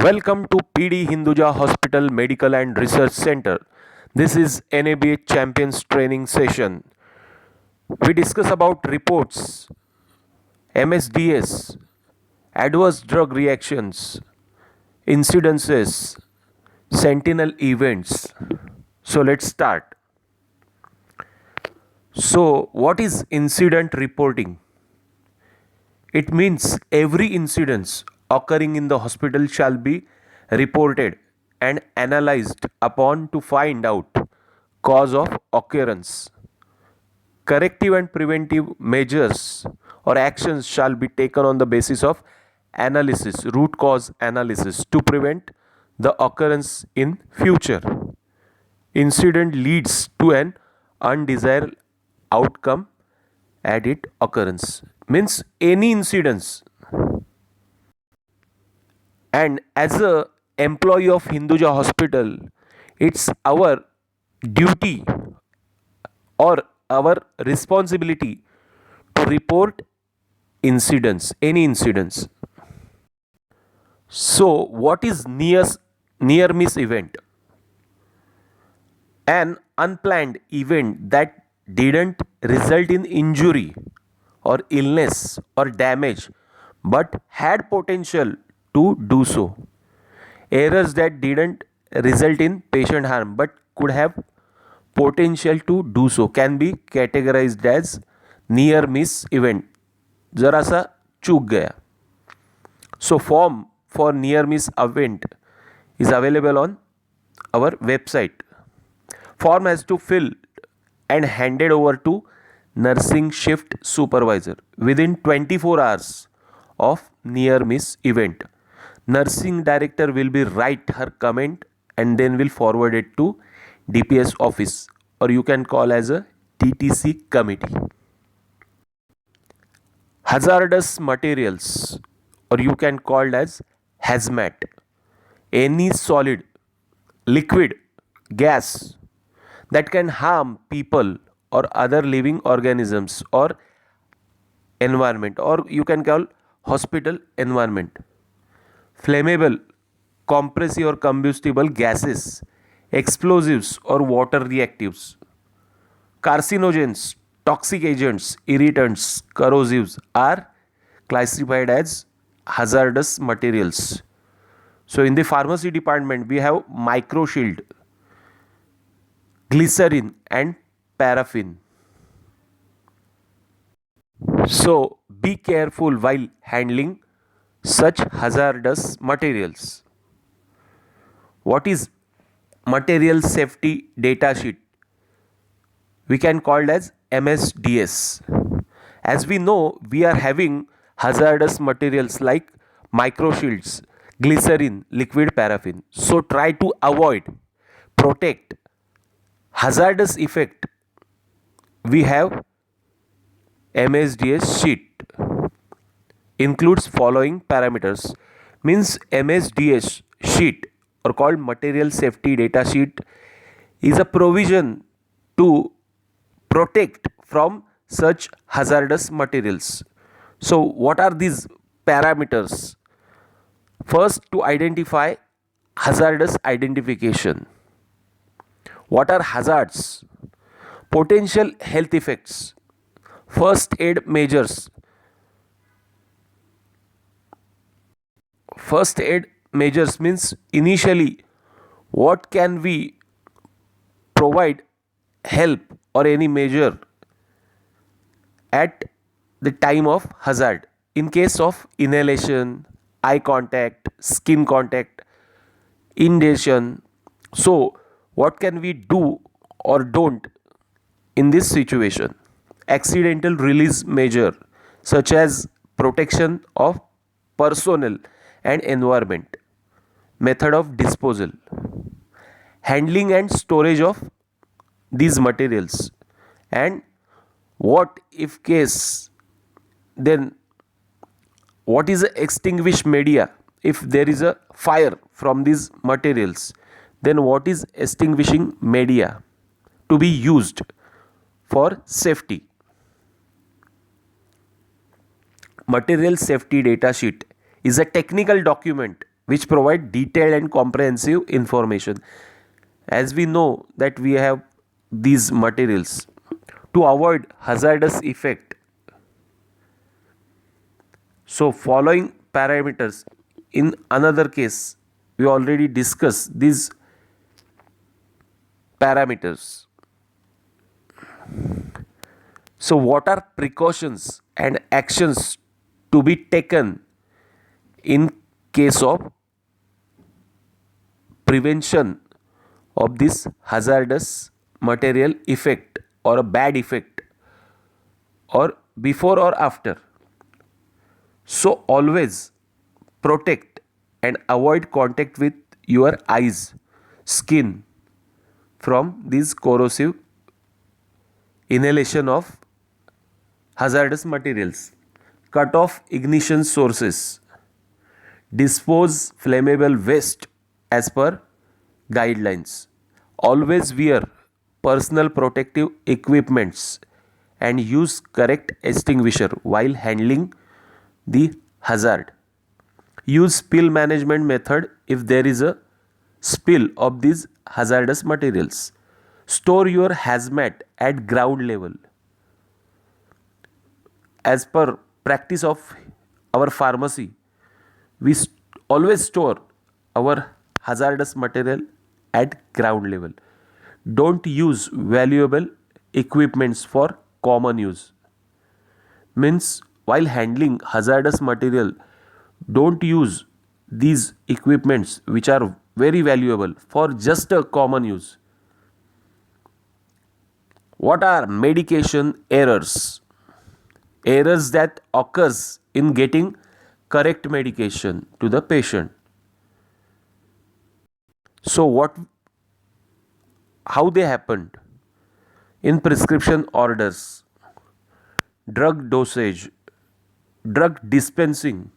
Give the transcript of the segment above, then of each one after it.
Welcome to PD Hinduja Hospital Medical and Research Center. This is NABH Champions Training Session. We discuss about reports, MSDS, adverse drug reactions, incidences, sentinel events. So let's start. So what is incident reporting? It means every incident occurring in the hospital shall be reported and analyzed upon to find out cause of occurrence. Corrective and preventive measures or actions shall be taken on the basis of analysis, root cause analysis to prevent the occurrence in future. Incident leads to an undesired outcome at its occurrence. Means any incidents. And as a employee of Hinduja Hospital, it's our duty or our responsibility to report incidents, any incidents. So, what is near miss event? An unplanned event that didn't result in injury or illness or damage but had potential to do so. Errors that didn't result in patient harm but could have potential to do so can be categorized as near miss event. जरा सा चूक गया. So form for near miss event is available on our website. Form has to fill and handed over to nursing shift supervisor within 24 hours of near miss event. Nursing director will be write her comment and then will forward it to DPS office, or you can call as a TTC committee. Hazardous materials, or you can call as hazmat. Any solid, liquid, gas that can harm people or other living organisms or environment, or you can call hospital environment. Flammable, compressive or combustible gases, explosives or water reactives, carcinogens, toxic agents, irritants, corrosives are classified as hazardous materials. So in the pharmacy department we have microshield, glycerin and paraffin. So be careful while handling such hazardous materials. What is material safety data sheet? We can call it as MSDS. As we know, we are having hazardous materials like microshields, glycerin, liquid paraffin. So try to avoid, protect hazardous effect. We have MSDS sheet includes following parameters. Means MSDS sheet or called material safety data sheet is a provision to protect from such hazardous materials. So what are these parameters? First, to identify hazardous identification. What are hazards? Potential health effects. First aid measures. First aid measures means initially what can we provide help or any measure at the time of hazard. In case of inhalation, eye contact, skin contact, inhalation. So what can we do or don't in this situation? Accidental release measure such as protection of personnel and environment, method of disposal, handling and storage of these materials, and what if case, then what is the extinguished media if there is a fire from these materials, then what is extinguishing media to be used for safety. Material safety data sheet is a technical document which provide detailed and comprehensive information. As we know that we have these materials to avoid hazardous effect. So following parameters, in another case we already discussed these parameters. So what are precautions and actions to be taken in case of prevention of this hazardous material effect or a bad effect, or before or after? So always protect and avoid contact with your eyes, skin from this corrosive inhalation of hazardous materials. Cut off ignition sources. Dispose flammable waste as per guidelines. Always wear personal protective equipments and use correct extinguisher while handling the hazard. Use spill management method if there is a spill of these hazardous materials. Store your hazmat at ground level. As per practice of our pharmacy, we always store our hazardous material at ground level. Don't use valuable equipments for common use. Means while handling hazardous material, don't use these equipments which are very valuable for just a common use. What are medication errors? Errors that occurs in getting correct medication to the patient. So how they happened? In prescription orders, drug dosage, drug dispensing,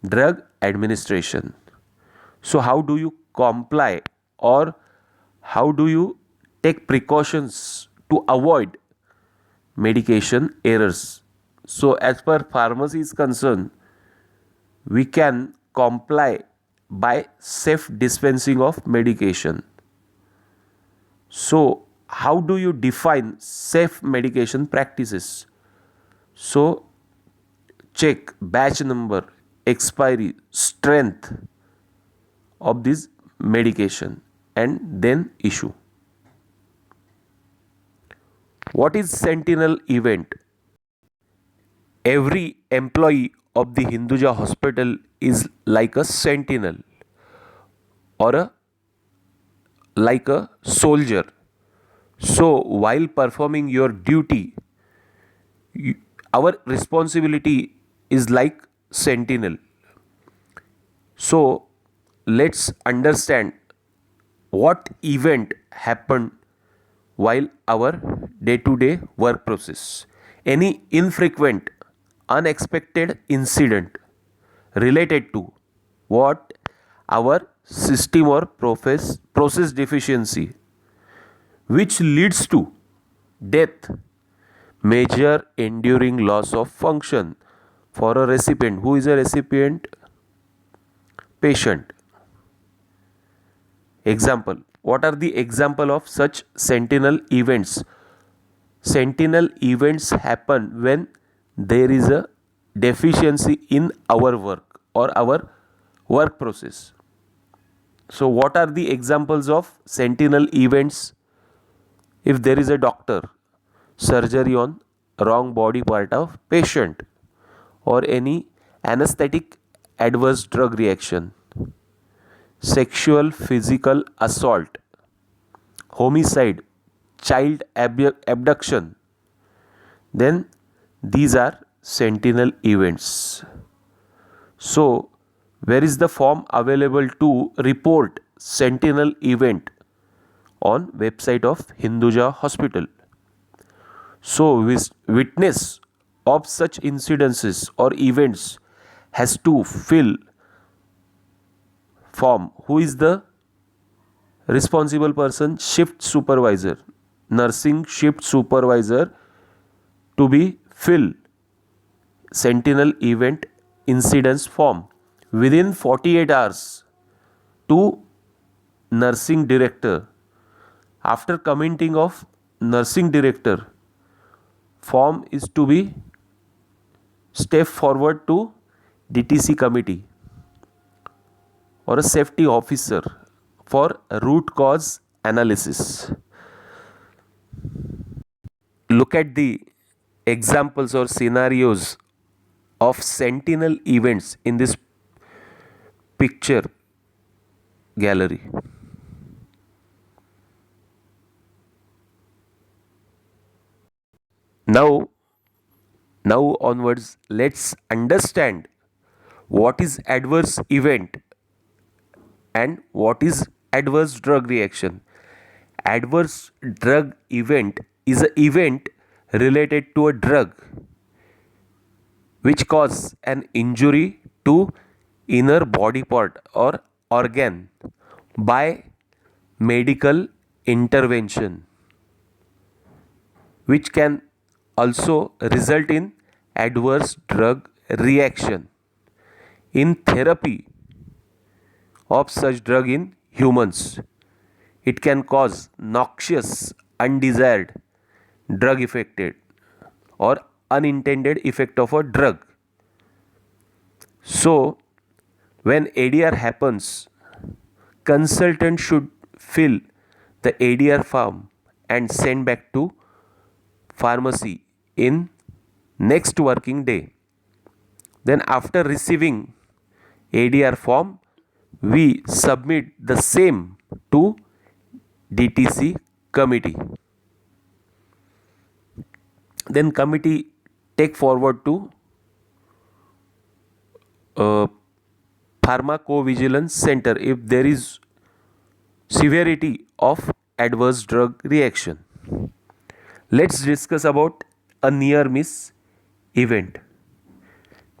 drug administration. So how do you comply, or how do you take precautions to avoid medication errors? So as per pharmacy is concerned, we can comply by safe dispensing of medication. So how do you define safe medication practices? So check batch number, expiry, strength of this medication and then issue. What is sentinel event? Every employee of the Hinduja hospital is like a sentinel or like a soldier. So while performing your duty, our responsibility is like sentinel. So let's understand what event happened while our day-to-day work process. Any infrequent, unexpected incident related to what? Our system or process deficiency, which leads to death, major enduring loss of function for a recipient. Who is a recipient? Patient. Example. What are the example of such sentinel events? Sentinel events happen when there is a deficiency in our work or our work process. So what are the examples of sentinel events? If there is a doctor, surgery on wrong body part of patient, or any anesthetic adverse drug reaction, sexual physical assault, homicide, child abduction, then these are sentinel events. So where is the form available to report sentinel event? On website of Hinduja hospital. So witness of such incidences or events has to fill form. Who is the responsible person? Shift supervisor, nursing shift supervisor, to be fill sentinel event incidence form within 48 hours to nursing director. After commenting of nursing director, form is to be step forward to DTC committee or a safety officer for root cause analysis. Look at the examples or scenarios of sentinel events in this picture gallery. Now, now onwards, let's understand what is adverse event and what is adverse drug reaction. Adverse drug event is an event related to a drug which cause an injury to inner body part or organ by medical intervention, which can also result in adverse drug reaction in therapy of such drug in humans. It can cause noxious, undesired drug affected or unintended effect of a drug. So, when ADR happens, consultant should fill the ADR form and send back to pharmacy in next working day. Then after receiving ADR form, we submit the same to DTC committee. Then committee take forward to pharmacovigilance center if there is severity of adverse drug reaction. Let's discuss about a near miss event.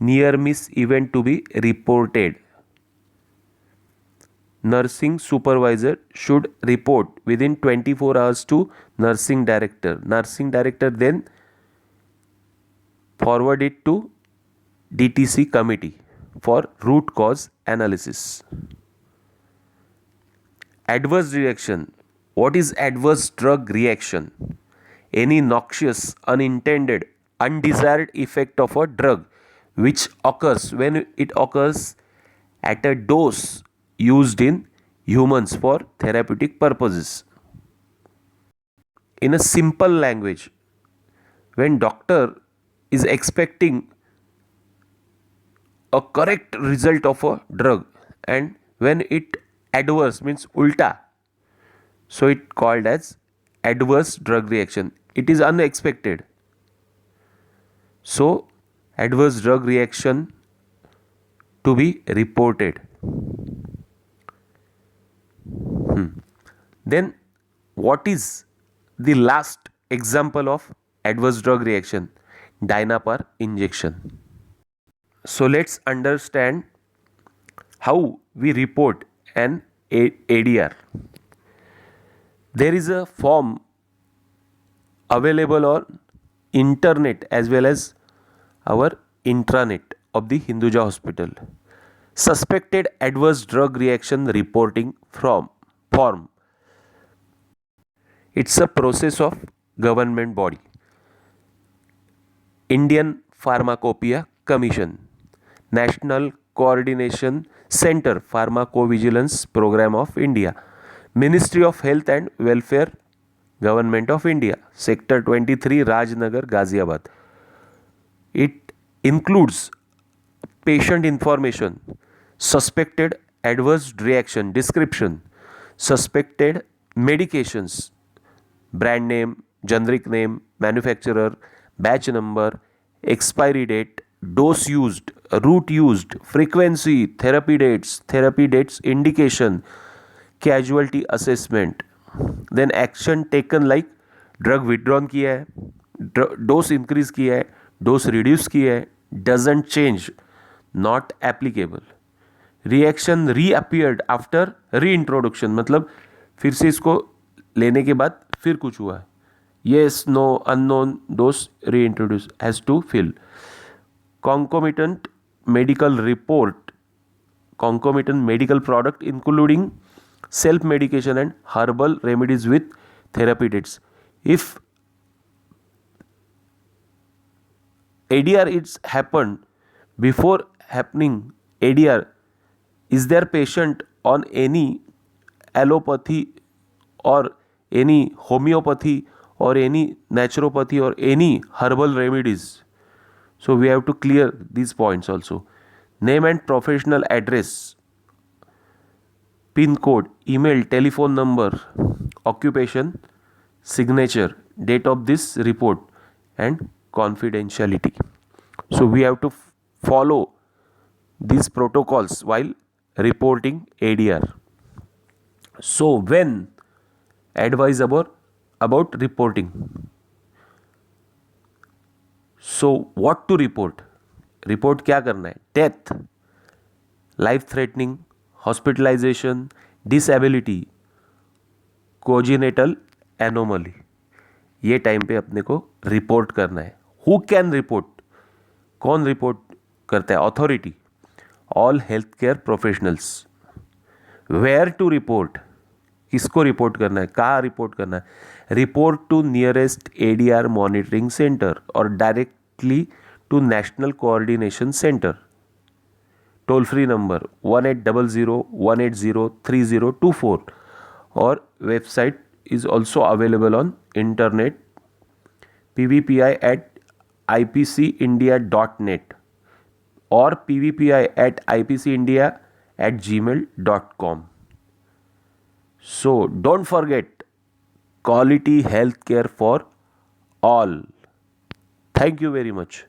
Near miss event to be reported. Nursing supervisor should report within 24 hours to nursing director. Nursing director then forward it to DTC committee for root cause analysis. Adverse reaction. What is adverse drug reaction? Any noxious, unintended, undesired effect of a drug which occurs when it occurs at a dose used in humans for therapeutic purposes. In a simple language, when doctor is expecting a correct result of a drug and when it adverse means ulta, so it called as adverse drug reaction. It is unexpected. So adverse drug reaction to be reported. Then what is the last example of adverse drug reaction? Dynapar injection. So let's understand how we report an ADR. There is a form available on internet as well as our intranet of the Hinduja Hospital. Suspected adverse drug reaction reporting form. It's a process of government body. Indian Pharmacopoeia Commission, National Coordination Center Pharmacovigilance Program of India, Ministry of Health and Welfare, Government of India, Sector 23, Rajnagar, Ghaziabad. It includes patient information, suspected adverse reaction description, suspected medications, brand name, generic name, manufacturer, batch number, expiry date, dose used, route used, frequency, therapy dates indication, casualty assessment. Then action taken like drug withdrawn किया है, dose increase किया है, dose reduce किया है, doesn't change, not applicable. Reaction reappeared after reintroduction, मतलब फिर से इसको लेने के बाद फिर कुछ हुआ है. Yes no unknown dose reintroduce has to fill. Concomitant medical report concomitant medical product including self medication and herbal remedies with therapy dates. If ADR it's happened before happening ADR, is there patient on any allopathy or any homeopathy or any naturopathy or any herbal remedies? So we have to clear these points also. Name and professional address, PIN code, email, telephone number, occupation, signature, date of this report, and confidentiality. So we have to follow these protocols while reporting ADR. So when advise about reporting. So what to report? Report क्या करना है? Death, life threatening, hospitalisation, disability, congenital anomaly, ये time पे अपने को report करना है. Who can report? कौन रिपोर्ट करता है? Authority. All health care professionals. Where to report? किसको रिपोर्ट करना है? कहाँ रिपोर्ट करना है? Report to nearest ADR monitoring centre और directly to National Coordination Center. Toll free number 1800-180-3024 or website is also available on internet pvpi@ipcindia.net or pvpi@ipcindia@gmail.com. So don't forget, quality healthcare for all. Thank you very much.